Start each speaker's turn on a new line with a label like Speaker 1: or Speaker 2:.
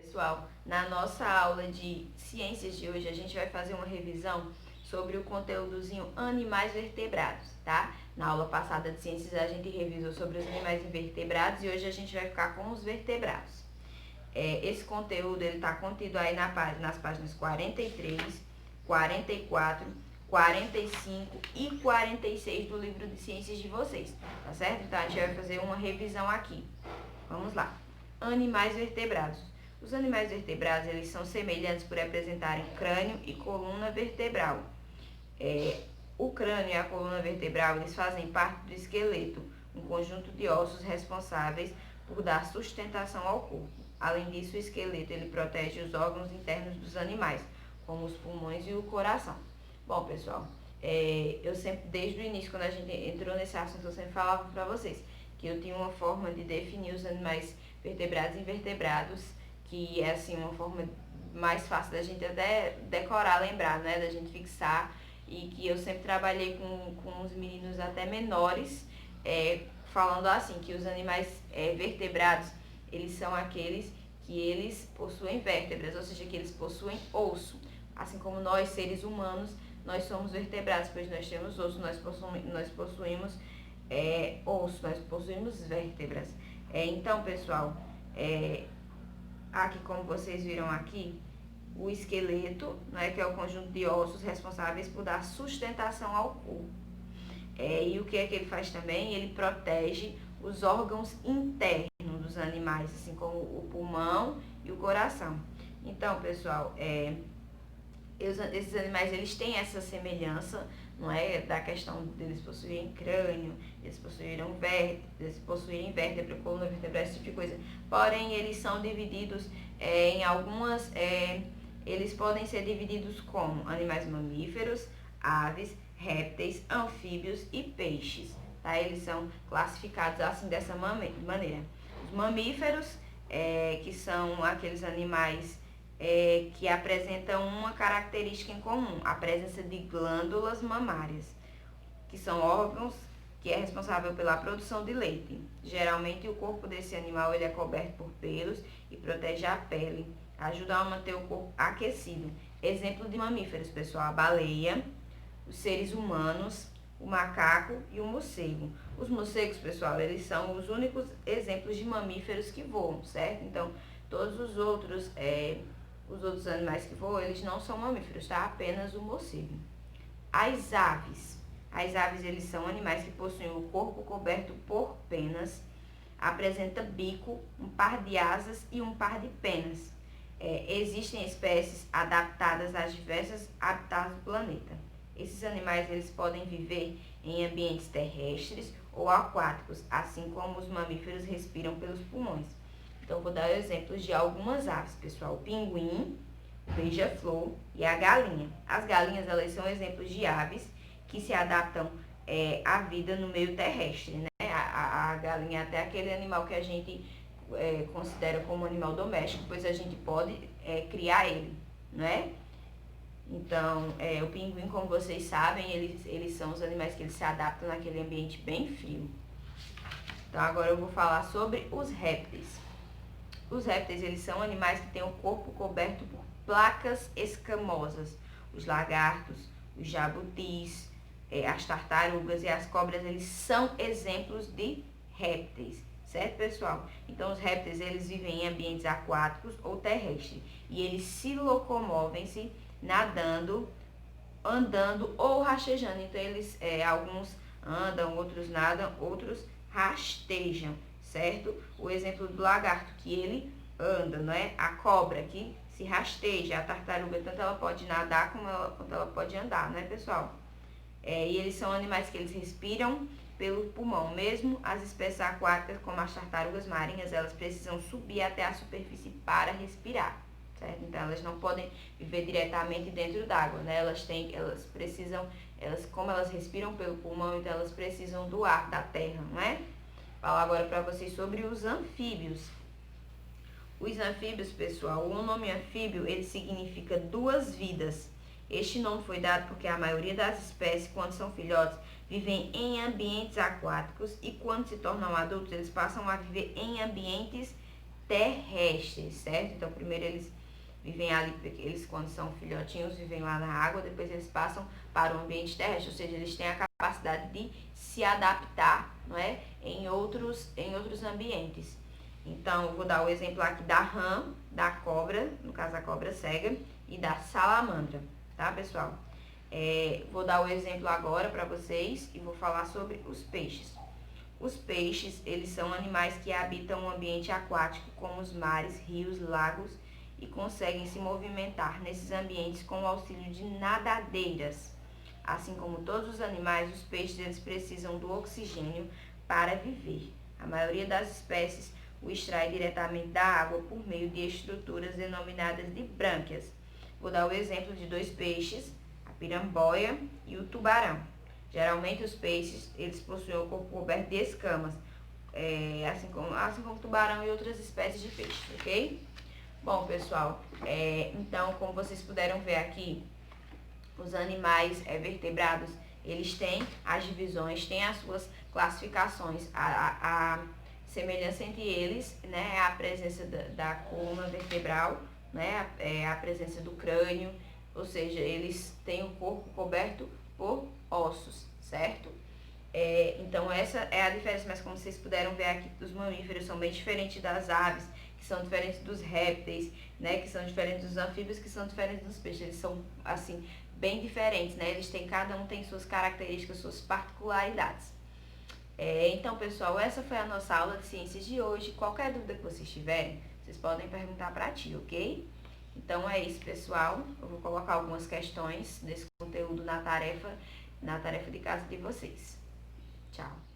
Speaker 1: Pessoal, na nossa aula de ciências de hoje, a gente vai fazer uma revisão sobre o conteúdozinho animais vertebrados, tá? Na aula passada de ciências a gente revisou sobre os animais invertebrados e hoje a gente vai ficar com os vertebrados. Esse conteúdo ele está contido aí nas páginas 43, 44, 45 e 46 do livro de ciências de vocês, tá certo? Então a gente vai fazer uma revisão aqui. Vamos lá. Animais vertebrados. Os animais vertebrados, eles são semelhantes por apresentarem crânio e coluna vertebral. O crânio e a coluna vertebral, eles fazem parte do esqueleto, um conjunto de ossos responsáveis por dar sustentação ao corpo. Além disso, o esqueleto, ele protege os órgãos internos dos animais, como os pulmões e o coração. Bom, pessoal, eu sempre, desde o início, quando a gente entrou nesse assunto, eu sempre falava para vocês que eu tinha uma forma de definir os animais vertebrados e invertebrados, que é assim uma forma mais fácil da gente até decorar, lembrar, né, da gente fixar, e que eu sempre trabalhei com os meninos até menores, falando assim, que os animais vertebrados, eles são aqueles que eles possuem vértebras, ou seja, que eles possuem osso, assim como nós, seres humanos, nós somos vertebrados, pois nós temos osso, nós possuímos osso, nós possuímos vértebras. Então, pessoal, aqui como vocês viram aqui, o esqueleto, né, que é o conjunto de ossos responsáveis por dar sustentação ao corpo. E o que é que ele faz também? Ele protege os órgãos internos dos animais, assim como o pulmão e o coração. Então, pessoal, esses animais, eles têm essa semelhança, não é, da questão deles possuírem crânio, eles possuírem vértebra, coluna vertebral, esse tipo de coisa. Porém, eles são divididos em algumas, eles podem ser divididos como animais mamíferos, aves, répteis, anfíbios e peixes, tá? Eles são classificados assim dessa maneira. Os mamíferos, que são aqueles animais que apresentam uma característica em comum, a presença de glândulas mamárias, que são órgãos que é responsável pela produção de leite. Geralmente o corpo desse animal ele é coberto por pelos e protege a pele, ajuda a manter o corpo aquecido. Exemplo de mamíferos, pessoal, a baleia, os seres humanos, o macaco e o morcego. Os morcegos, pessoal, eles são os únicos exemplos de mamíferos que voam, certo? Então, todos os outros animais que voam, eles não são mamíferos, tá? Apenas o morcego. As aves. As aves, eles são animais que possuem o corpo coberto por penas, apresenta bico, um par de asas e um par de penas. Existem espécies adaptadas às diversas habitats do planeta. Esses animais, eles podem viver em ambientes terrestres ou aquáticos, assim como os mamíferos respiram pelos pulmões. Então, vou dar exemplos de algumas aves, pessoal. O pinguim, o beija-flor e a galinha. As galinhas, elas são exemplos de aves que se adaptam à vida no meio terrestre, né? A galinha é até aquele animal que a gente considera como animal doméstico, pois a gente pode criar ele, não é? Então, o pinguim, como vocês sabem, eles são os animais que eles se adaptam naquele ambiente bem frio. Então, agora eu vou falar sobre os répteis. Os répteis, eles são animais que têm o corpo coberto por placas escamosas. Os lagartos, os jabutis, as tartarugas e as cobras, eles são exemplos de répteis, certo, pessoal? Então, os répteis, eles vivem em ambientes aquáticos ou terrestres e eles se locomovem-se nadando, andando ou rastejando. Então, alguns andam, outros nadam, outros rastejam, certo? O exemplo do lagarto, que ele anda, não é? A cobra, que se rasteja. A tartaruga, tanto ela pode nadar quanto ela pode andar, né, pessoal? E eles são animais que eles respiram pelo pulmão. Mesmo as espécies aquáticas, como as tartarugas marinhas, elas precisam subir até a superfície para respirar, certo? Então, elas não podem viver diretamente dentro d'água, né? Como elas respiram pelo pulmão, então elas precisam do ar da terra, não é? Falar agora para vocês sobre os anfíbios. Os anfíbios, pessoal, o nome anfíbio, ele significa duas vidas. Este nome foi dado porque a maioria das espécies, quando são filhotes, vivem em ambientes aquáticos e quando se tornam adultos, eles passam a viver em ambientes terrestres, certo? Então, primeiro eles vivem ali, eles quando são filhotinhos vivem lá na água, depois eles passam para o ambiente terrestre, ou seja, eles têm a capacidade de se adaptar, não é? Em outros ambientes. Então, eu vou dar o exemplo aqui da rã, da cobra, no caso a cobra cega, e da salamandra, tá, pessoal? Vou dar o exemplo agora para vocês e vou falar sobre os peixes. Os peixes, eles são animais que habitam o ambiente aquático, como os mares, rios, lagos, e conseguem se movimentar nesses ambientes com o auxílio de nadadeiras. Assim como todos os animais, os peixes eles precisam do oxigênio para viver. A maioria das espécies o extrai diretamente da água por meio de estruturas denominadas de brânquias. Vou dar o exemplo de dois peixes, a piramboia e o tubarão. Geralmente os peixes eles possuem o corpo coberto de escamas, assim como o tubarão e outras espécies de peixes, ok? Bom, pessoal, então como vocês puderam ver aqui, os animais vertebrados, eles têm as divisões, têm as suas classificações. A semelhança entre eles, né, é a presença da coluna vertebral, né, a presença do crânio, ou seja, eles têm o corpo coberto por ossos, certo? Então essa é a diferença, mas como vocês puderam ver aqui, os mamíferos são bem diferentes das aves, que são diferentes dos répteis, né, que são diferentes dos anfíbios, que são diferentes dos peixes. Eles são, assim, bem diferentes, né? Cada um tem suas características, suas particularidades. Então, pessoal, essa foi a nossa aula de ciências de hoje. Qualquer dúvida que vocês tiverem, vocês podem perguntar para a tia, ok? Então é isso, pessoal. Eu vou colocar algumas questões desse conteúdo na tarefa de casa de vocês. Tchau.